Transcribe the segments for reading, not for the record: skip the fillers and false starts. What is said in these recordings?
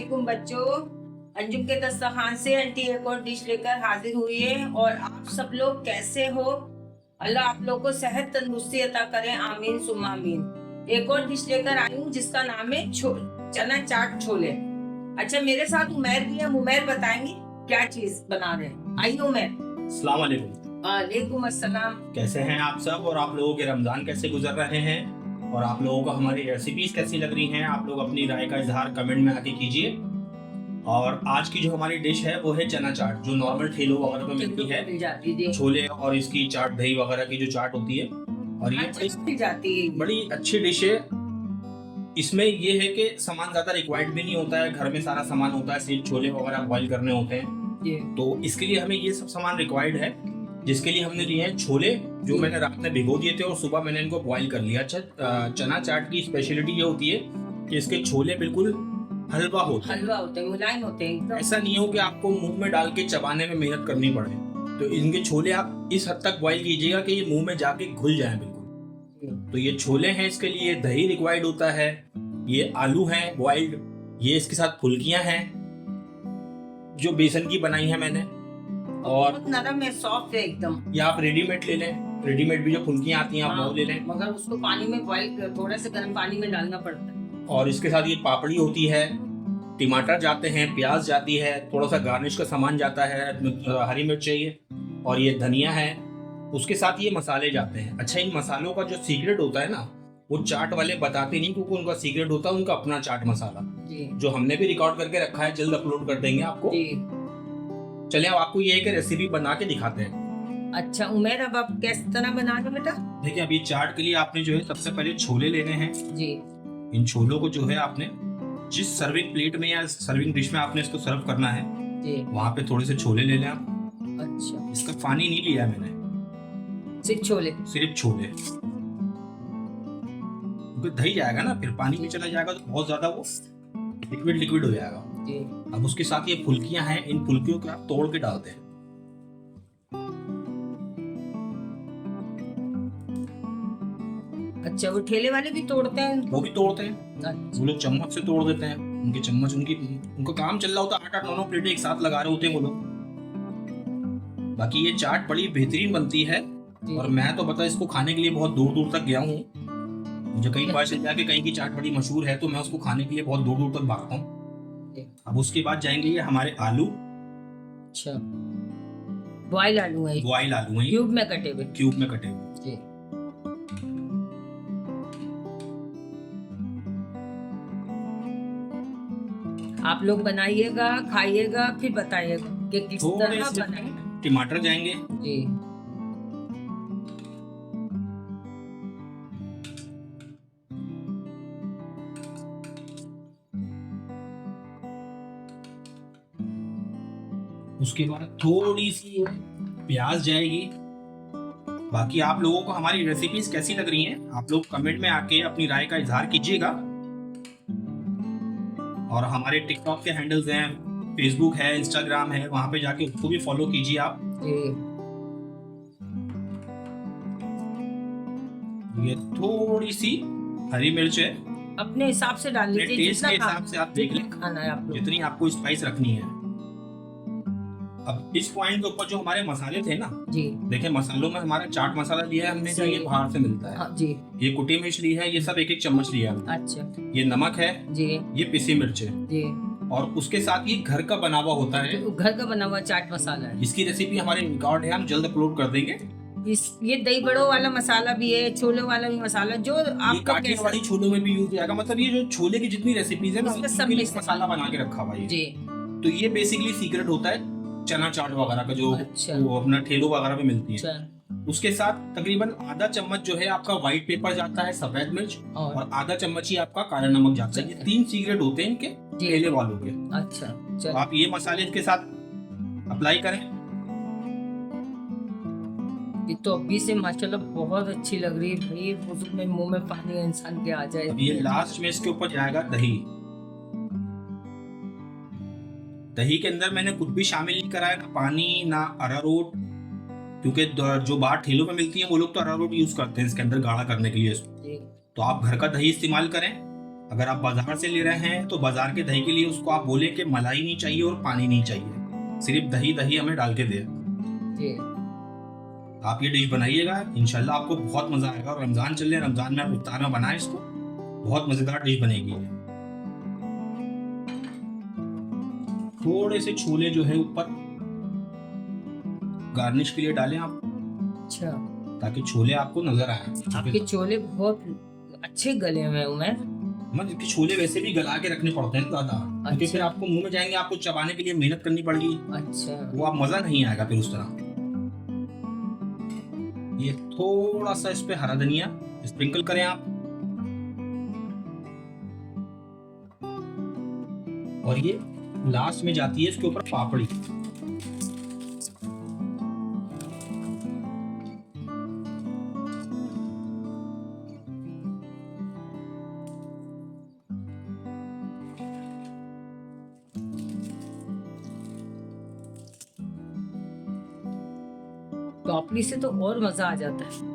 वालेकुम बच्चों। अंजुम के दस्तरखान से आंटी एक और डिश लेकर हाजिर हुई है। और आप सब लोग कैसे हो? अल्लाह आप लोग को सेहत तंदुरुस्ती अता करे, आमीन सुम्मा आमीन। एक और डिश लेकर आई हूँ जिसका नाम है चना चाट छोले। अच्छा, मेरे साथ उमैर भी है। उमैर बताएंगे क्या चीज बना रहे हैं। आइए उमैर। अस्सलाम वालेकुम। वालेकुम अस्सलाम। कैसे हैं आप सब, और आप लोगों के रमजान कैसे गुजर रहे हैं, और आप लोगों को हमारी रेसिपीज कैसी लग रही हैं? आप लोग अपनी राय का इजहार कमेंट में आके कीजिए। और आज की जो हमारी डिश है वो है चना चाट, जो नॉर्मल ठेलों वगैरह पे मिलती है। छोले और इसकी चाट, दही वगैरह की जो चाट होती है, और ये बड़ी अच्छी डिश है। इसमें ये है कि सामान ज्यादा रिक्वायर्ड भी नहीं होता है, घर में सारा सामान होता है, सिर्फ छोले वगैरह बॉईल करने होते हैं। तो इसके लिए हमें ये सब सामान रिक्वायर्ड है, जिसके लिए हमने लिए हैं छोले, जो मैंने रात में भिगो दिए थे और सुबह मैंने इनको बॉईल कर लिया। अच्छा, चना चाट की स्पेशलिटी ये होती है कि इसके छोले बिल्कुल हलवा होते हैं, मुलायम होते हैं। ऐसा नहीं हो कि आपको मुंह में डाल के चबाने में मेहनत करनी पड़े। तो इनके छोले आप इस हद तक बॉईल कीजिएगा कि ये मुंह में जाके घुल जाए बिल्कुल। तो ये छोले हैं, इसके लिए दही रिक्वायर्ड होता है, ये आलू हैं बॉइल्ड, ये इसके साथ फुल्कियां हैं जो बेसन की बनाई है मैंने, और नरम है, सॉफ्ट है एकदम। या आप रेडीमेड ले लें, रेडीमेड भी जो फुल्कियां आती हैं आप वो ले लें, मगर उसको पानी में बॉईल, थोड़ा सा गर्म पानी में डालना पड़ता है। और इसके साथ ये पापड़ी होती है, टमाटर जाते हैं, प्याज जाती है, थोड़ा सा गार्निश का सामान जाता है, हरी मिर्च चाहिए, और ये धनिया है। उसके साथ ये मसाले जाते हैं। अच्छा, इन मसालों का जो सीक्रेट होता है ना, वो चाट वाले बताते नहीं, क्योंकि उनका सीक्रेट होता है उनका अपना चाट मसाला, जो हमने भी रिकॉर्ड करके रखा है, जल्द अपलोड कर देंगे आपको। चलिए अब आपको ये एक रेसिपी बना के दिखाते हैं। अच्छा उमैर, अब आप किस तरह बना रहे बेटा? देखिए, अभी चाट के लिए आपने जो है सबसे पहले छोले लेने हैं जी। इन छोलों को जो है आपने जिस सर्विंग प्लेट में या सर्विंग डिश में आपने इसको सर्व करना है जी, वहां पे थोड़े से छोले ले लें आप। अच्छा, इसका पानी नहीं लिया मैंने, सिर्फ छोले। सिर्फ छोले, क्योंकि दही जाएगा ना, फिर पानी में चला जाएगा तो बहुत ज्यादा वो लिक्विड लिक्विड हो जाएगा जी। अब उसके साथ ये फुल्कियां हैं, इन फुल्कियों को आप तोड़ के डालते हैं। अच्छा, वो ठेले वाले भी तोड़ते हैं? वो भी तोड़ते हैं, अच्छा। वो लोग चम्मच से तोड़ देते हैं। उनके चम्मच, उनका काम चल रहा होता है, 8-8 9 प्लेटें एक साथ लगा रहे होते हैं वो लोग। बाकी ये चाट बड़ी बेहतरीन बनती है, और मैं तो बता इसको खाने के लिए बहुत दूर दूर तक गया हूँ। मुझे कई बार चल जाके कहीं की चाट बड़ी मशहूर है, तो मैं उसको खाने के लिए बहुत दूर दूर तक भागता हूँ। अब उसके बाद जाएंगे ये हमारे आलू। अच्छा, बॉयल आलू है? बॉयल आलू हैं, क्यूब में कटे हुए। क्यूब में कटे हुए। जी। आप लोग बनाइएगा, खाइएगा, फिर बताइएगा कि किस तरह बनाए। टमाटर जाएंगे जी। उसके बाद थोड़ी सी प्याज जाएगी। बाकी आप लोगों को हमारी रेसिपीज कैसी लग रही हैं, आप लोग कमेंट में आके अपनी राय का इजहार कीजिएगा। और हमारे टिकटॉक के हैंडल्स हैं, फेसबुक है, इंस्टाग्राम है, वहां पे जाके उसको भी फॉलो कीजिए आप। ये थोड़ी सी हरी मिर्च है, अपने हिसाब से डाल लीजिए, टेस्ट के हिसाब से आप देख लें खाना है आप लोग, जितनी आपको स्पाइस रखनी है। अब इस पॉइंट के ऊपर जो हमारे मसाले थे ना जी, देखें, मसालों में हमारा चाट मसाला लिया है हमने, जो ये बाहर से मिलता है। हाँ, जी। ये कुटी मिर्च ली है, ये सब 1-1 चम्मच लिया है। अच्छा ये नमक है जी, ये पिसी मिर्च है जी। और उसके साथ ये घर का बना हुआ होता है, तो घर का बना हुआ चाट मसाला है। इसकी रेसिपी हमारे रिकॉर्ड है, हम जल्द अपलोड कर देंगे। ये दही बड़ों वाला मसाला भी है, छोलों वाला भी मसाला, जो आपको काटने वाली छोलों में भी यूज किया जाएगा। मतलब ये जो छोले की जितनी रेसिपीज है ना, सब मसाला बना के रखा हुआ है जी। तो ये बेसिकली सीक्रेट होता है चना चाट वगैरह का, जो अच्छा। वो अपना ठेलों वगैरह में मिलती है। अच्छा। उसके साथ तकरीबन आधा चम्मच जो है आपका व्हाइट पेपर जाता है, सफेद मिर्च, और आधा चम्मच ही आपका काला नमक जाता है। ये 3 सीक्रेट होते हैं इनके ठेले वालों के। अच्छा, तो आप ये मसाले इनके साथ अप्लाई करें। ये तो अभी से माशाल्लाह बहुत अच्छी लग रही है भाई, वजू में मुंह में पानी इंसान के आ जाए। अब ये लास्ट में इसके ऊपर जाएगा दही। दही के अंदर मैंने कुछ भी शामिल नहीं कराया, ना पानी ना अरारोट, क्योंकि जो बाहर ठेलों में मिलती है वो लोग तो अरारोट यूज करते हैं इसके अंदर गाढ़ा करने के लिए। तो आप घर का दही इस्तेमाल करें, अगर आप बाजार से ले रहे हैं तो बाजार के दही के लिए उसको आप बोले कि मलाई नहीं चाहिए और पानी नहीं चाहिए, सिर्फ दही दही हमें डाल के दे। जी आप ये डिश बनाइएगा, इंशाल्लाह आपको बहुत मजा आएगा। और रमजान चल रहे हैं, रमजान में आप इफ्तार में बनाएं इसको, बहुत मजेदार डिश बनेगी। थोड़े से छोले जो है ऊपर गार्निश के लिए डालें आप, अच्छा, ताकि छोले आपको नजर आए। आपके छोले बहुत अच्छे गले हुए हैं उमर। कि छोले वैसे भी गला के रखने पड़ते हैं दादा, क्योंकि फिर आपको मुंह में जाएंगे, आपको चबाने के लिए मेहनत करनी पड़ेगी। अच्छा, वो आप मजा नहीं आएगा फिर उस तरह। ये थोड़ा सा इस पे हरा धनिया स्प्रिंकल करें आप, और ये लास्ट में जाती है इसके ऊपर पापड़ी। पापड़ी से तो और मजा आ जाता है।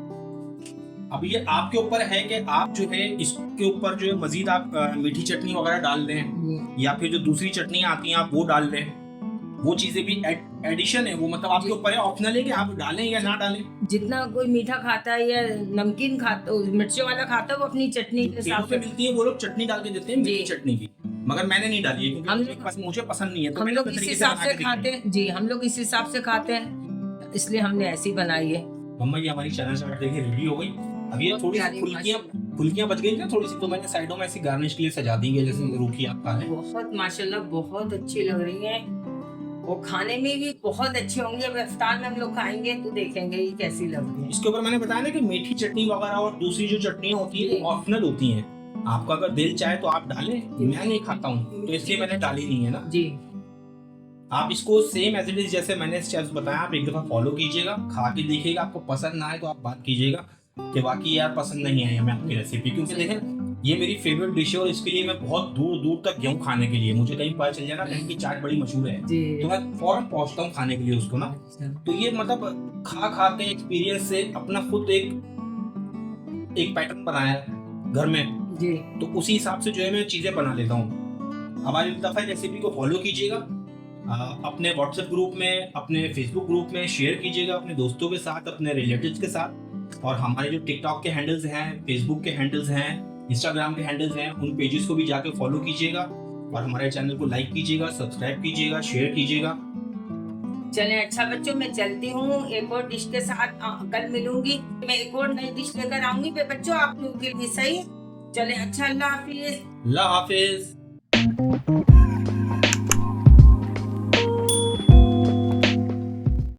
अब ये आपके ऊपर है कि आप जो है इसके ऊपर जो है मजीद आप मीठी चटनी वगैरह डाल दें, या फिर जो दूसरी चटनी आती हैं आप वो डाल दें। वो चीजें भी एडिशन है, वो मतलब आपके ऊपर है, ऑप्शनल है कि आप डालें या ना डालें। जितना कोई मीठा खाता है या नमकीन खाता, मिर्चों वाला खाता है, वो अपनी चटनी के हिसाब से मिलती है, वो लोग चटनी डाल के देते हैं, मीठी चटनी की। मगर मैंने नहीं डाली है क्योंकि मुझे पसंद नहीं है। तो हम लोग इस हिसाब से खाते हैं जी, हम लोग इस हिसाब से खाते हैं, इसलिए हमने ऐसी बनाई है। मम्मा ये हमारी चना चाट देखिए रेडी हो गई। अब ये थोड़ी सी फुल्कियां बच गई ना थोड़ी सी, तो मैंने साइडों में ऐसी गार्निश के लिए सजा दी है, जैसे रूखी आपका है। बहुत माशाल्लाह बहुत अच्छी लग रही है, और खाने में भी बहुत अच्छे होंगे। अब इफ्तार में हम लोग खाएंगे तो देखेंगे ये कैसी लग रही है। इसके ऊपर मैंने बताया ना कि मीठी चटनी वगैरह और दूसरी जो चटनियां होती है वो ऑप्शनल होती हैं। आपका अगर दिल चाहे तो आप डालें, मैं नहीं खाता हूँ तो इसलिए मैंने डाली नहीं है ना जी। आप इसको सेम एज इट इज जैसे मैंने स्टेप्स बताया, आप एक दफा फॉलो कीजिएगा, खा के देखिएगा, आपको पसंद ना आए तो आप बात कीजिएगा कि बाकी यार पसंद नहीं आई हमें आपकी रेसिपी। क्योंकि देखें ये मेरी फेवरेट डिश है और इसके लिए मैं बहुत दूर दूर तक गया हूँ खाने के लिए। मुझे कहीं पता चल जाए ना कहीं की चाट बड़ी मशहूर है तो मैं फौरन पहुंचता हूँ खाने के लिए उसको ना। तो ये मतलब खा खा के एक्सपीरियंस से अपना खुद एक पैटर्न बनाया घर में जी, तो उसी हिसाब से जो है मैं चीजें बना लेता हूँ। हमारी दफा रेसिपी को फॉलो कीजिएगा, अपने व्हाट्सएप ग्रुप में, अपने फेसबुक ग्रुप में शेयर कीजिएगा अपने दोस्तों के साथ, अपने रिलेटिव्स के साथ। और हमारे जो टिकटॉक के हैंडल्स हैं, फेसबुक के हैंडल्स हैं, इंस्टाग्राम के हैंडल्स हैं, उन पेजेस को भी जाके फॉलो कीजिएगा और हमारे चैनल को लाइक कीजिएगा, सब्सक्राइब कीजिएगा, शेयर कीजिएगा। चलें अच्छा बच्चों, मैं चलती हूँ, एक और डिश के साथ कल मिलूंगी। मैं एक और नई डिश लेकर आऊंगी बच्चों आप लोगों के लिए, सही? चलें अच्छा, अल्लाह हाफिज। अल्लाह हाफिज।